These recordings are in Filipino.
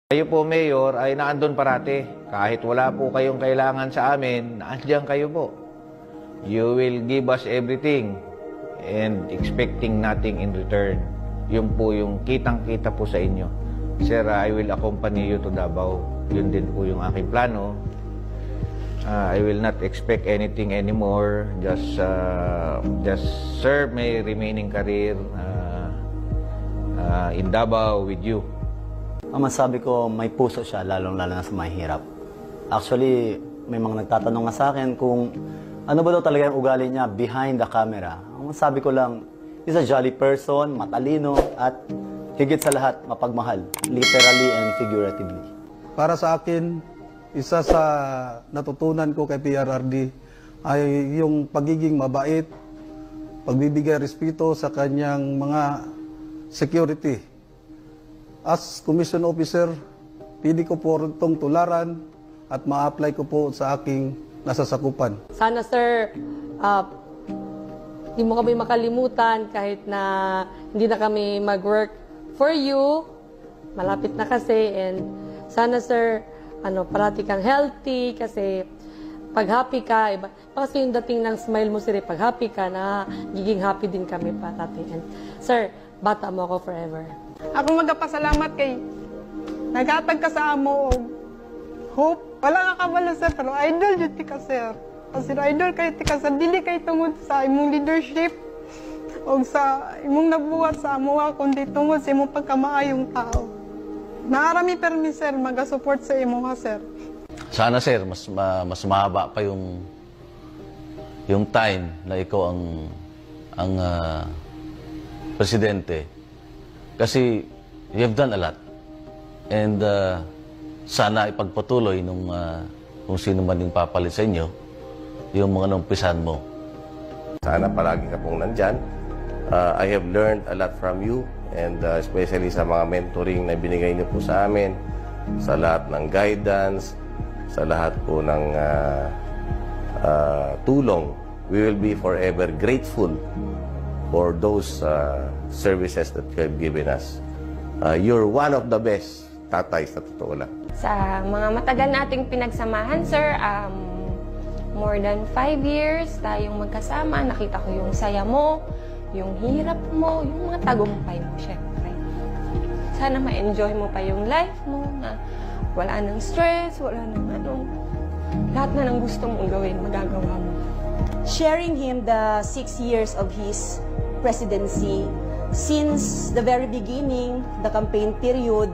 Kayo po, Mayor, ay naandun parati. Kahit wala po kayong kailangan sa amin, naandyan kayo po. You will give us everything and expecting nothing in return. Yun po yung kitang-kita po sa inyo. Sir, I will accompany you to Davao. Yun din po yung aking plano. I will not expect anything anymore. Just serve my remaining career in Davao with you. Ang masabi ko, may puso siya, lalong-lalo na sa mahirap. Actually, may mga nagtatanong nga sa akin kung ano ba daw talaga yung ugali niya behind the camera. Ang masabi ko lang, he's a jolly person, matalino, at higit sa lahat, mapagmahal, literally and figuratively. Para sa akin, isa sa natutunan ko kay PRRD ay yung pagiging mabait, pagbibigay respeto sa kanyang mga security. As Commission Officer, pili ko po itong tularan at ma-apply ko po sa aking nasasakupan. Sana sir, hindi mo kami makalimutan kahit na hindi na kami mag-work for you. Malapit na kasi, and sana sir, parati kang healthy kasi pag happy ka, iba kasi yung dating ng smile mo sir, pag happy ka na, giging happy din kami parati. And sir, bata mo ako forever. Ako magapasalamat kay naghatag ka sa amo og hope. Wala nga kabalo sir, pero idol yun ka sir. Kasi idol kayo tika sa dili kay tungod sa imong leadership o sa imong nabuhat sa amo kundi tungod sa imong pagkamaayong tao. Naarami permi sir, maga-support sa imo ha sir. Sana sir, mas mahaba pa yung time na ikaw ang presidente. Kasi you have done a lot. And sana ipagpatuloy nung kung sino man yung papalit sa inyo, yung mga numpisan mo. Sana palagi ka pong nandyan. I have learned a lot from you, and especially sa mga mentoring na binigay niyo po sa amin, sa lahat ng guidance, sa lahat po ng tulong. We will be forever grateful for those services that you have given us. You're one of the best tatay sa totoo lang. Sa mga matagal nating pinagsamahan, sir, more than 5 years tayong magkasama. Nakita ko yung saya mo, yung hirap mo, yung mga tagumpay mo, syempre. Sana ma-enjoy mo pa yung life mo, na wala nang stress, wala nang lahat na ng gusto mong gawin, magagawa mo. Sharing him the 6 years of his presidency, since the very beginning, the campaign period,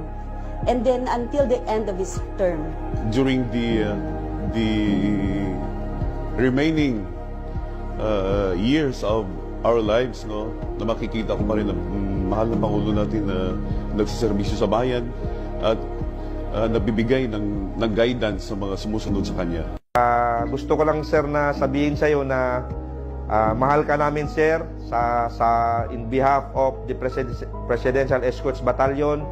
and then until the end of his term. During the remaining years of our lives, no, na makikita ko pa rin na mahal na Pangulo natin na nagsiservisyo sa bayan at nabibigay ng guidance sa mga sumusunod sa kanya. Gusto ko lang sir na sabihin sa iyo na mahal ka namin sir in behalf of the Presidential Escorts Battalion.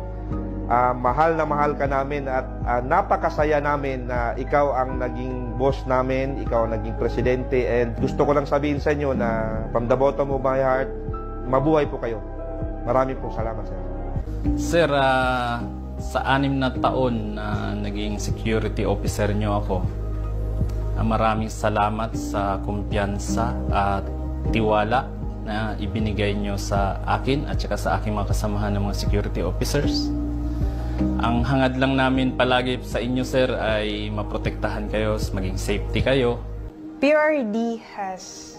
Mahal na mahal ka namin at napakasaya namin na ikaw ang naging boss namin, ikaw ang naging presidente, and gusto ko lang sabihin sa inyo na from the bottom of my heart, mabuhay po kayo. Maraming pong salamat sir. Sir, sa 6 na taon na naging security officer niyo ako, maraming salamat sa kumpiyansa at tiwala na ibinigay nyo sa akin at saka sa aking mga kasamahan ng mga security officers. Ang hangad lang namin palagi sa inyo, sir, ay maprotektahan kayo, maging safety kayo. PRRD has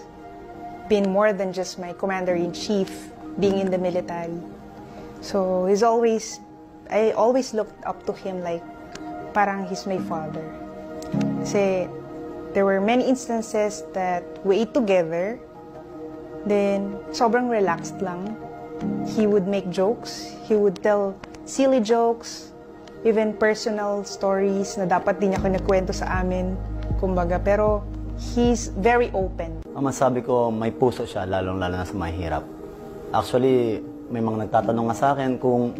been more than just my commander-in-chief being in the military. So I always looked up to him like parang he's my father. Kasi there were many instances that we ate together, then sobrang relaxed lang. He would make jokes, he would tell silly jokes, even personal stories na dapat din niya kinagkwento sa amin, kumbaga. Pero he's very open. Ang masabi ko, may puso siya, lalong-lalo na sa mahirap. Actually, may mga nagtatanong nga sa akin kung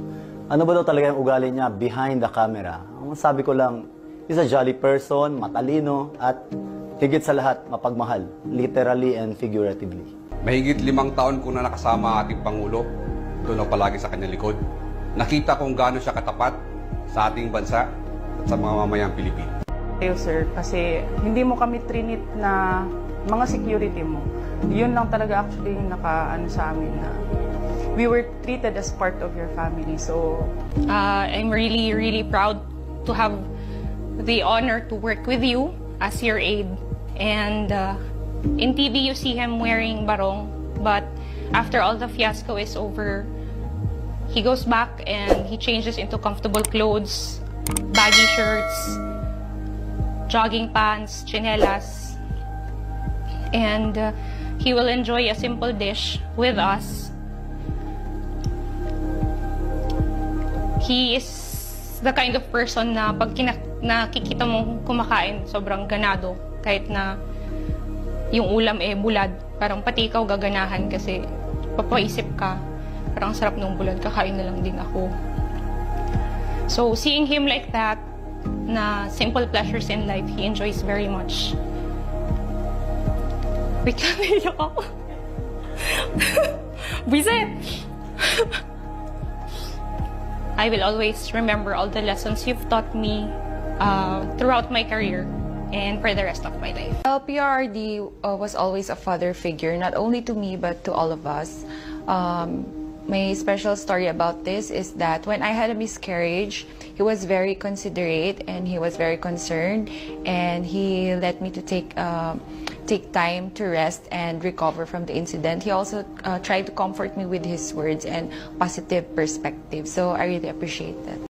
ano ba daw talaga yung ugali niya behind the camera. Ang masabi ko lang, he's a jolly person, matalino, at higit sa lahat, mapagmahal, literally and figuratively. Mahigit 5 taon ko na nakasama ating Pangulo. Doon ako palagi sa kanyang likod. Nakita kung gaano siya katapat sa ating bansa at sa mga mamayang Pilipino. Tayo, sir, kasi hindi mo kami trinit na mga security mo. Yun lang talaga actually yung nakaano sa amin na we were treated as part of your family. So, I'm really, really proud to have the honor to work with you as your aide. And in TV, you see him wearing barong, but after all the fiasco is over, he goes back and he changes into comfortable clothes, baggy shirts, jogging pants, chinelas, and he will enjoy a simple dish with us. He is the kind of person na pag nakikita mong kumakain, sobrang ganado. Kahit na yung ulam bulad, parang pati ikaw gaganahan kasi papaisip ka, parang sarap ng bulad, kakain na lang din ako. So seeing him like that, na simple pleasures in life, he enjoys very much. Wait lang, naiyak ako. Visit! I will always remember all the lessons you've taught me throughout my career and for the rest of my life. PRRD was always a father figure, not only to me but to all of us. My special story about this is that when I had a miscarriage, he was very considerate and he was very concerned, and he let me to take time to rest and recover from the incident. He also tried to comfort me with his words and positive perspective. So I really appreciate that.